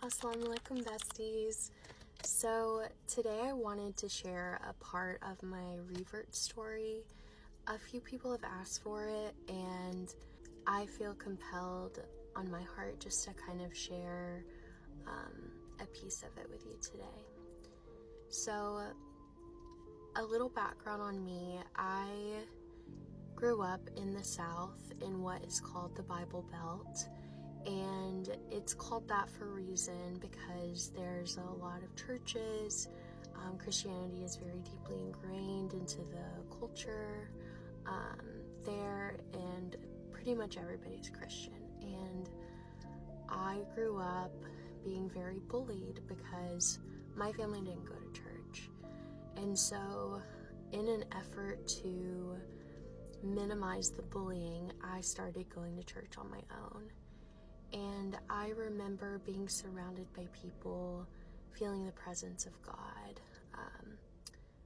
Assalamu alaikum besties. So today I wanted to share a part of my Revert story. A few people have asked for it and I feel compelled on my heart just to kind of share a piece of it with you today. So a little background on me. I grew up in the South in what is called the Bible Belt. And it's called that for a reason because there's a lot of churches. Christianity is very deeply ingrained into the culture there, and pretty much everybody's Christian. And I grew up being very bullied because my family didn't go to church. And so in an effort to minimize the bullying, I started going to church on my own. And I remember being surrounded by people, feeling the presence of God,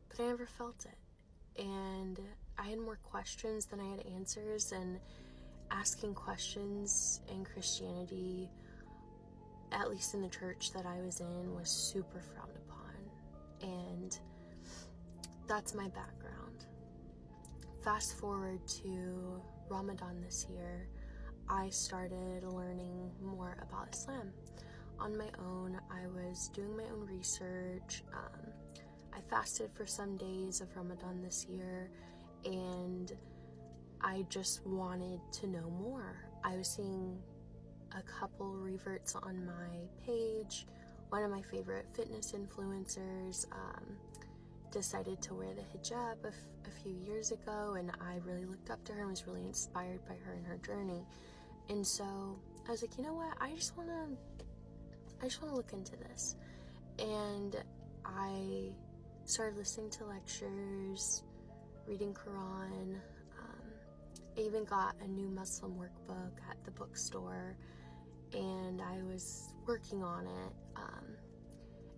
but I never felt it. And I had more questions than I had answers, and asking questions in Christianity, at least in the church that I was in, was super frowned upon. And that's my background. Fast forward to Ramadan this year, I started learning more about Islam on my own. I was doing my own research. I fasted for some days of Ramadan this year, and I just wanted to know more. I was seeing a couple reverts on my page. One of my favorite fitness influencers decided to wear the hijab a few years ago, and I really looked up to her and was really inspired by her and her journey. And so I was like, you know what, I just want to look into this. And I started listening to lectures, reading Quran. I even got a new Muslim workbook at the bookstore, and I was working on it.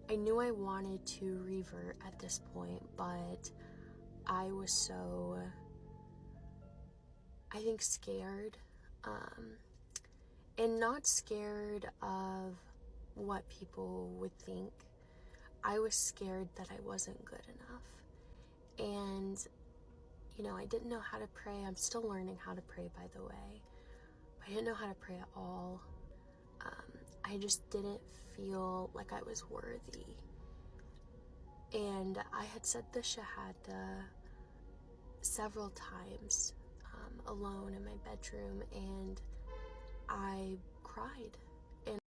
I knew I wanted to revert at this point, but I was so, I think, scared. And not scared of what people would think. I was scared that I wasn't good enough. And, you know, I didn't know how to pray. I'm still learning how to pray, by the way. But I didn't know how to pray at all. I just didn't feel like I was worthy. And I had said the Shahada several times alone in my bedroom, and I cried.